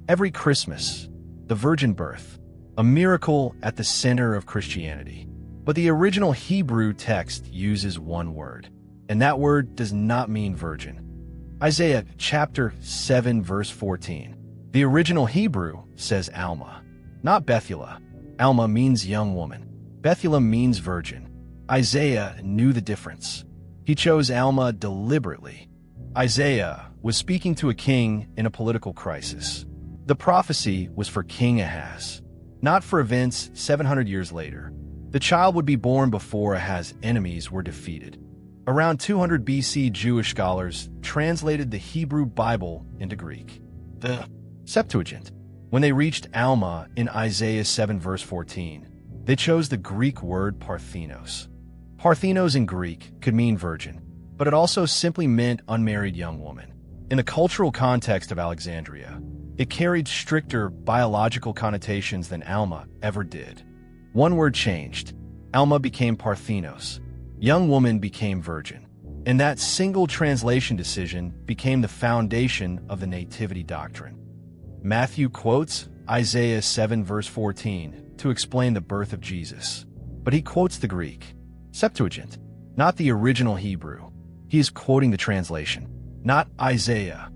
Every Christmas, the virgin birth, a miracle at the center of Christianity. But the original Hebrew text uses one word, and that word does not mean virgin. Isaiah chapter 7 verse 14. The original Hebrew says almah, not bethulah. Almah means young woman. Bethulah means virgin. Isaiah knew the difference. He chose almah deliberately. Isaiah was speaking to a king in a political crisis. The prophecy was for King Ahaz, not for events 700 years later. The child would be born before Ahaz's enemies were defeated. Around 200 BC, Jewish scholars translated the Hebrew Bible into Greek, the Septuagint. When they reached almah in Isaiah 7 verse 14, they chose the Greek word parthenos. Parthenos in Greek could mean virgin, but it also simply meant unmarried young woman. In the cultural context of Alexandria, it carried stricter biological connotations than almah ever did. One word changed. Almah became parthenos. Young woman became virgin. And that single translation decision became the foundation of the nativity doctrine. Matthew quotes Isaiah 7 verse 14 to explain the birth of Jesus. But he quotes the Greek Septuagint, not the original Hebrew. He is quoting the translation, not Isaiah.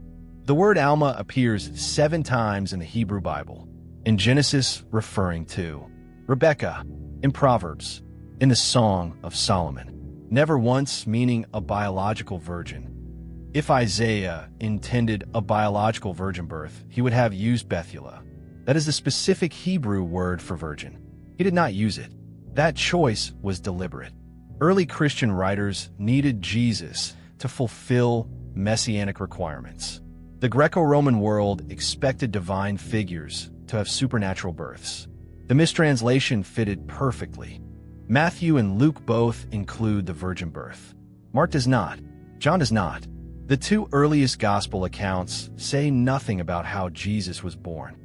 The word almah appears 7 times in the Hebrew Bible. In Genesis, referring to Rebekah, in Proverbs, in the Song of Solomon, never once meaning a biological virgin. If Isaiah intended a biological virgin birth, he would have used bethulah. That is the specific Hebrew word for virgin. He did not use it. That choice was deliberate. Early Christian writers needed Jesus to fulfill messianic requirements. The Greco-Roman world expected divine figures to have supernatural births. The mistranslation fitted perfectly. Matthew and Luke both include the virgin birth. Mark does not. John does not. The 2 earliest gospel accounts say nothing about how Jesus was born.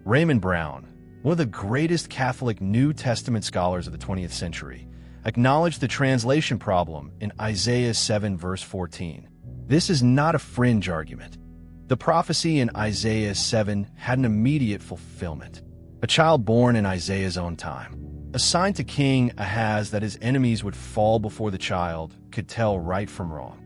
Raymond Brown, one of the greatest Catholic New Testament scholars of the 20th century, acknowledged the translation problem in Isaiah 7 verse 14. This is not a fringe argument. The prophecy in Isaiah 7 had an immediate fulfillment. A child born in Isaiah's own time. A sign to King Ahaz that his enemies would fall before the child could tell right from wrong.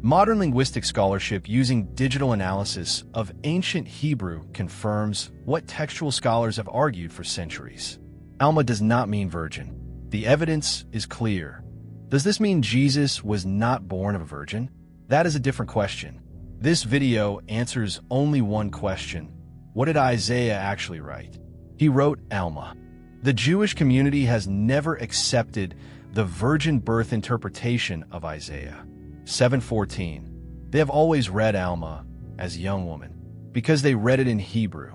Modern linguistic scholarship using digital analysis of ancient Hebrew confirms what textual scholars have argued for centuries. Almah does not mean virgin. The evidence is clear. Does this mean Jesus was not born of a virgin? That is a different question. This video answers only one question. What did Isaiah actually write? He wrote almah. The Jewish community has never accepted the virgin birth interpretation of Isaiah 7:14. They have always read almah as young woman because they read it in Hebrew.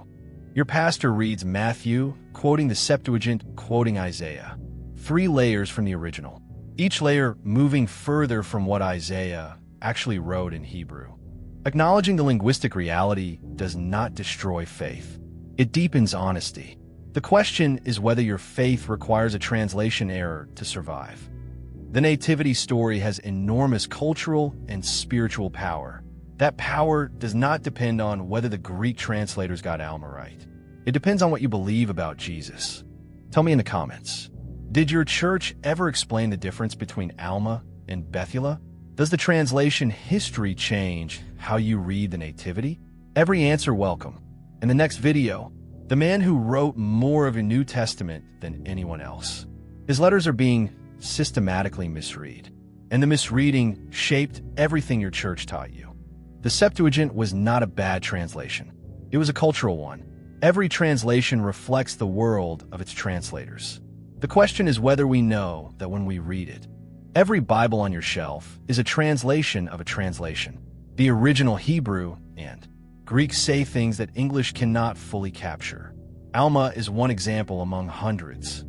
Your pastor reads Matthew, quoting the Septuagint, quoting Isaiah. 3 layers from the original, each layer moving further from what Isaiah actually wrote in Hebrew. Acknowledging the linguistic reality does not destroy faith. It deepens honesty. The question is whether your faith requires a translation error to survive. The nativity story has enormous cultural and spiritual power. That power does not depend on whether the Greek translators got almah right. It depends on what you believe about Jesus. Tell me in the comments. Did your church ever explain the difference between almah and bethulah? Does the translation history change how you read the nativity? Every answer welcome. In the next video, the man who wrote more of a New Testament than anyone else. His letters are being systematically misread, and the misreading shaped everything your church taught you. The Septuagint was not a bad translation. It was a cultural one. Every translation reflects the world of its translators. The question is whether we know that when we read it. Every Bible on your shelf is a translation of a translation. The original Hebrew and Greek say things that English cannot fully capture. Almah is one example among hundreds.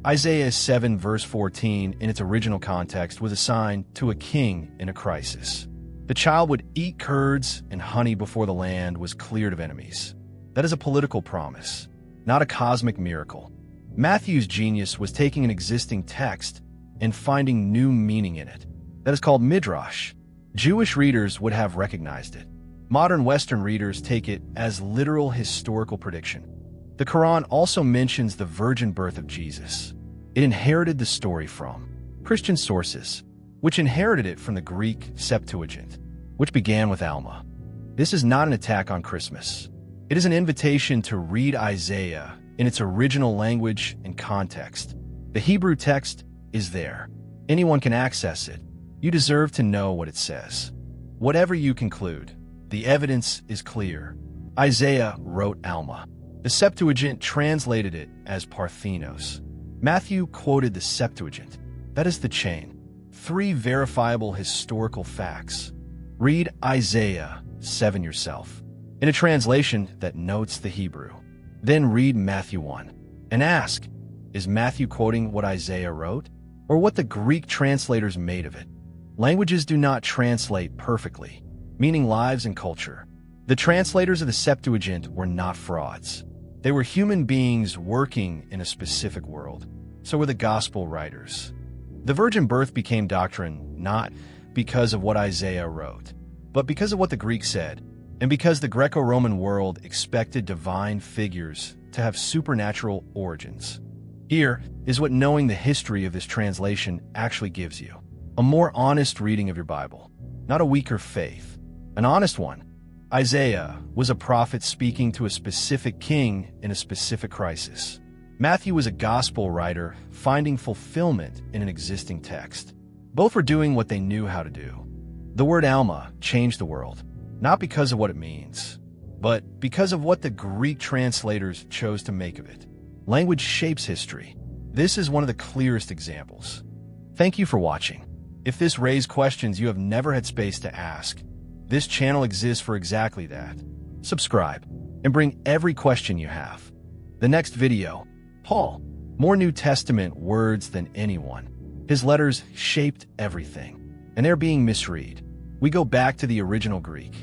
Isaiah 7 verse 14 in its original context was assigned to a king in a crisis. The child would eat curds and honey before the land was cleared of enemies. That is a political promise, not a cosmic miracle. Matthew's genius was taking an existing text and finding new meaning in it. That is called midrash. Jewish readers would have recognized it. Modern Western readers take it as literal historical prediction. The Quran also mentions the virgin birth of Jesus. It inherited the story from Christian sources, which inherited it from the Greek Septuagint, which began with almah. This is not an attack on Christmas. It is an invitation to read Isaiah in its original language and context. The Hebrew text is there. Anyone can access it. You deserve to know what it says. Whatever you conclude, the evidence is clear. Isaiah wrote almah. The Septuagint translated it as parthenos. Matthew quoted the Septuagint. That is the chain. 3 verifiable historical facts. Read Isaiah 7 yourself, in a translation that notes the Hebrew. Then read Matthew 1 and ask, is Matthew quoting what Isaiah wrote, or what the Greek translators made of it? Languages do not translate perfectly, meaning lives and culture. The translators of the Septuagint were not frauds. They were human beings working in a specific world. So were the gospel writers. The virgin birth became doctrine not because of what Isaiah wrote, but because of what the Greek said, and because the Greco-Roman world expected divine figures to have supernatural origins. Here is what knowing the history of this translation actually gives you. A more honest reading of your Bible, not a weaker faith. An honest one. Isaiah was a prophet speaking to a specific king in a specific crisis. Matthew was a gospel writer finding fulfillment in an existing text. Both were doing what they knew how to do. The word almah changed the world, not because of what it means, but because of what the Greek translators chose to make of it. Language shapes history. This is one of the clearest examples. Thank you for watching. If this raised questions you have never had space to ask, this channel exists for exactly that. Subscribe and bring every question you have. The next video, Paul, more New Testament words than anyone. His letters shaped everything, and they're being misread. We go back to the original Greek,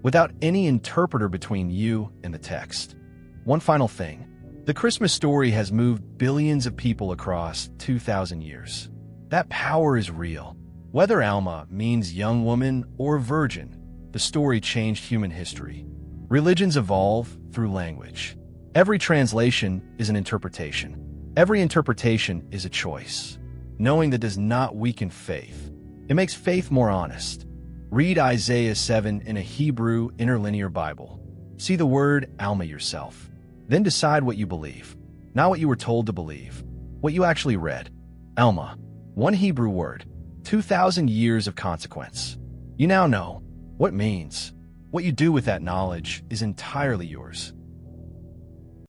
without any interpreter between you and the text. One final thing. The Christmas story has moved billions of people across 2,000 years. That power is real. Whether almah means young woman or virgin, the story changed human history. Religions evolve through language. Every translation is an interpretation. Every interpretation is a choice. Knowing that does not weaken faith. It makes faith more honest. Read Isaiah 7 in a Hebrew interlinear Bible. See the word almah yourself. Then decide what you believe. Not what you were told to believe. What you actually read. Almah. One Hebrew word. 2,000 years of consequence. You now know what it means. What you do with that knowledge is entirely yours.